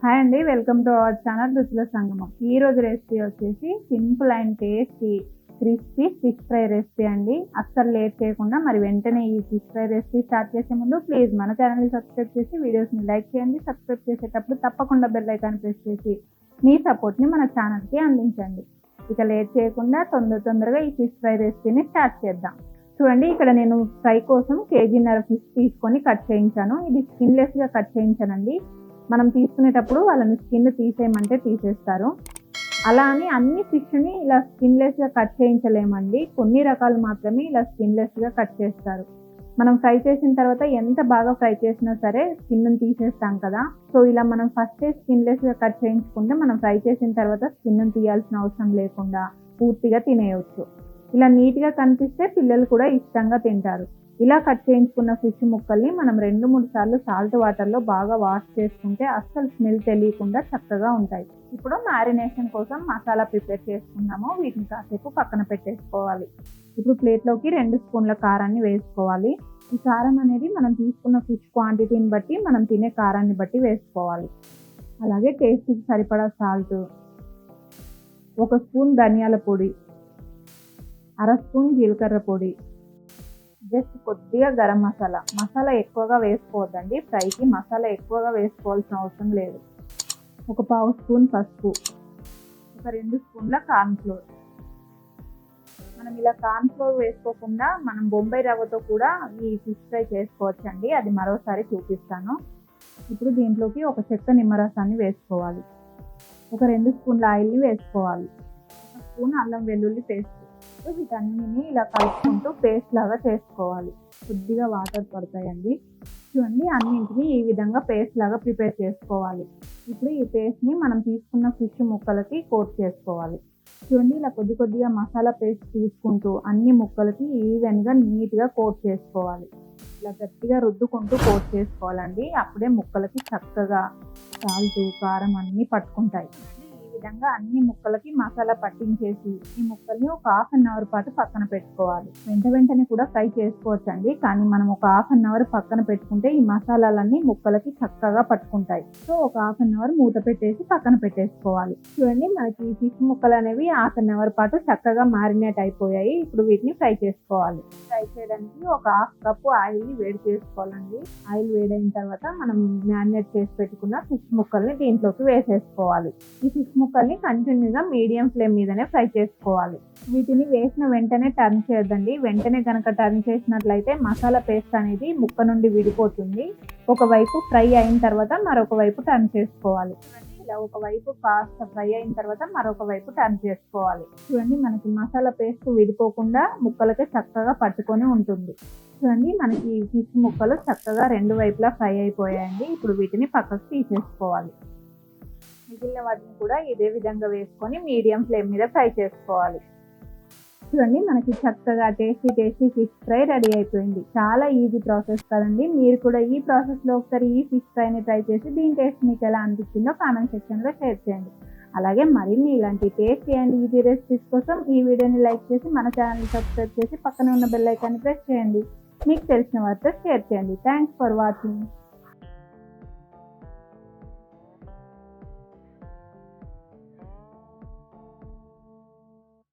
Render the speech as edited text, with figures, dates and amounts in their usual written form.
Hi అండి. Welcome to our channel రుచుల సంగమం. ఈరోజు రెసిపీ వచ్చేసి simple and tasty crispy fish fry recipe అండి. అస్సలు లేట్ చేయకుండా మరి వెంటనే ఈ ఫిష్ ఫ్రై రెసిపీ స్టార్ట్ చేసే ముందు ప్లీజ్ మన ఛానల్ని సబ్స్క్రైబ్ చేసి వీడియోస్ని లైక్ చేయండి. సబ్స్క్రైబ్ చేసేటప్పుడు తప్పకుండా బెల్ ఐకాన్ ప్రెస్ చేసి మీ సపోర్ట్ని మన ఛానల్కి అందించండి. ఇక లేట్ చేయకుండా తొందరగా ఈ ఫిష్ ఫ్రై రెసిపీని స్టార్ట్ చేద్దాం. చూడండి, ఇక్కడ నేను ఫ్రై కోసం కేజీన్నర ఫిష్ తీసుకొని కట్ చేయించాను. ఇది స్కిన్లెస్గా కట్ చేయించానండి. మనం తీసుకునేటప్పుడు వాళ్ళని స్కిన్ తీసేయమంటే తీసేస్తారు. అలా అని అన్ని ఫిష్ని ఇలా స్కిన్లెస్గా కట్ చేయించలేమండి. కొన్ని రకాలు మాత్రమే ఇలా స్కిన్లెస్గా కట్ చేస్తారు. మనం ఫ్రై చేసిన తర్వాత ఎంత బాగా ఫ్రై చేసినా సరే స్కిన్ తీసేస్తాం కదా. సో ఇలా మనం ఫస్టే స్కిన్లెస్గా కట్ చేయించుకుంటే మనం ఫ్రై చేసిన తర్వాత స్కిన్ తీయాల్సిన అవసరం లేకుండా పూర్తిగా తినేయవచ్చు. ఇలా నీట్గా కనిపిస్తే పిల్లలు కూడా ఇష్టంగా తింటారు. ఇలా కట్ చేయించుకున్న ఫిష్ ముక్కల్ని మనం 2-3 సార్లు సాల్ట్ వాటర్లో బాగా వాష్ చేసుకుంటే అస్సలు స్మెల్ తెలియకుండా చక్కగా ఉంటాయి. ఇప్పుడు మ్యారినేషన్ కోసం మసాలా ప్రిపేర్ చేసుకున్నాము. వీటిని కాసేపు పక్కన పెట్టేసుకోవాలి. ఇప్పుడు ప్లేట్లోకి 2 స్పూన్ల కారాన్ని వేసుకోవాలి. ఈ కారం అనేది మనం తీసుకున్న ఫిష్ క్వాంటిటీని బట్టి మనం తినే కారాన్ని బట్టి వేసుకోవాలి. అలాగే టేస్ట్కి సరిపడా సాల్ట్, 1 స్పూన్ ధనియాల పొడి, 1/2 స్పూన్ జీలకర్ర పొడి, జస్ట్ కొద్దిగా గరం మసాలా ఎక్కువగా వేసుకోవద్దండి. ఫ్రైకి మసాలా ఎక్కువగా వేసుకోవాల్సిన అవసరం లేదు. 1/4 స్పూన్ పసుపు, 2 స్పూన్ల కార్న్ఫ్లోర్. మనం ఇలా కార్న్ఫ్లోర్ వేసుకోకుండా మనం బొంబాయి రవ్వతో కూడా ఈ ఫిష్ ఫ్రై చేసుకోవచ్చండి. అది మరోసారి చూపిస్తాను. ఇప్పుడు దీంట్లోకి 1 చెక్క నిమ్మరసాన్ని వేసుకోవాలి. 2 స్పూన్ల ఆయిల్ని వేసుకోవాలి. 1 స్పూన్ అల్లం వెల్లుల్లి పేస్ట్. వీటన్నిటిని ఇలా కలుపుకుంటూ పేస్ట్ లాగా చేసుకోవాలి. కొద్దిగా వాటర్ పడతాయండి. చూడండి, అన్నింటినీ ఈ విధంగా పేస్ట్ లాగా ప్రిపేర్ చేసుకోవాలి. ఇప్పుడు ఈ పేస్ట్ని మనం తీసుకున్న ఫిష్ ముక్కలకి కోట్ చేసుకోవాలి. చూడండి, ఇలా కొద్దిగా మసాలా పేస్ట్ తీసుకుంటూ అన్ని ముక్కలకి ఈవెన్గా నీట్గా కోట్ చేసుకోవాలి. ఇలా గట్టిగా రుద్దుకుంటూ కోట్ చేసుకోవాలండి. అప్పుడే ముక్కలకి చక్కగా సాల్ట్, కారం అన్నీ పట్టుకుంటాయి. ఈ విధంగా అన్ని ముక్కలకి మసాలా పట్టించేసి ఈ ముక్కల్ని ఒక 1/2 అవర్ పాటు పక్కన పెట్టుకోవాలి. వెంటనే కూడా ఫ్రై చేసుకోవచ్చండి, కానీ మనం ఒక 1/2 అవర్ పక్కన పెట్టుకుంటే ఈ మసాలాలన్నీ ముక్కలకి చక్కగా పట్టుకుంటాయి. సో ఒక 1/2 అవర్ మూత పెట్టేసి పక్కన పెట్టేసుకోవాలి. చూడండి, మనకి ఈ ఫిష్ ముక్కలు అనేవి 1/2 అవర్ పాటు చక్కగా మ్యారినేట్ అయిపోయాయి. ఇప్పుడు వీటిని ఫ్రై చేసుకోవాలి. ఫ్రై చేయడానికి ఒక 1/2 కప్పు ఆయిల్ని వేడి చేసుకోవాలండి. ఆయిల్ వేడైన తర్వాత మనం మ్యారినేట్ చేసి పెట్టుకున్న ఫిష్ ముక్కల్ని దీంట్లోకి వేసేసుకోవాలి. ఈ ఫిష్ ముక్కల్ని కంటిన్యూగా మీడియం ఫ్లేమ్ మీదనే ఫ్రై చేసుకోవాలి. వీటిని వేసిన వెంటనే టర్న్ చేయొద్దండి. వెంటనే కనుక టర్న్ చేసినట్లయితే మసాలా పేస్ట్ అనేది ముక్క నుండి విడిపోతుంది. ఒకవైపు ఫ్రై అయిన తర్వాత మరొక వైపు టర్న్ చేసుకోవాలి. ఇలా ఒకవైపు కాస్త ఫ్రై అయిన తర్వాత మరొక వైపు టర్న్ చేసుకోవాలి. చూడండి, మనకి మసాలా పేస్ట్ విడిపోకుండా ముక్కలకి చక్కగా పట్టుకొని ఉంటుంది. చూడండి, మనకి ఫిష్ ముక్కలు చక్కగా 2 వైపులా ఫ్రై అయిపోయాయండి. ఇప్పుడు వీటిని పక్కకు తీసేసుకోవాలి. మిగిలిన వాటిని కూడా ఇదే విధంగా వేసుకొని మీడియం ఫ్లేమ్ మీద ఫ్రై చేసుకోవాలి. చూడండి, మనకి చక్కగా టేస్టీ ఫిష్ ఫ్రై రెడీ అయిపోయింది. చాలా ఈజీ ప్రాసెస్ కదండి. మీరు కూడా ఈ ప్రాసెస్లో ఒకసారి ఈ ఫిష్ ఫ్రైని ట్రై చేసి దీని టేస్ట్ మీకు ఎలా అనిపించిందో కామెంట్ సెక్షన్లో షేర్ చేయండి. అలాగే మరిన్ని ఇలాంటి టేస్టీ అండ్ ఈజీ రెసిపీస్ కోసం ఈ వీడియోని లైక్ చేసి మన ఛానల్ని సబ్స్క్రైబ్ చేసి పక్కన ఉన్న బెల్ ఐకాన్ని ప్రెస్ చేయండి. మీకు తెలిసిన వారితో షేర్ చేయండి. Thanks for watching.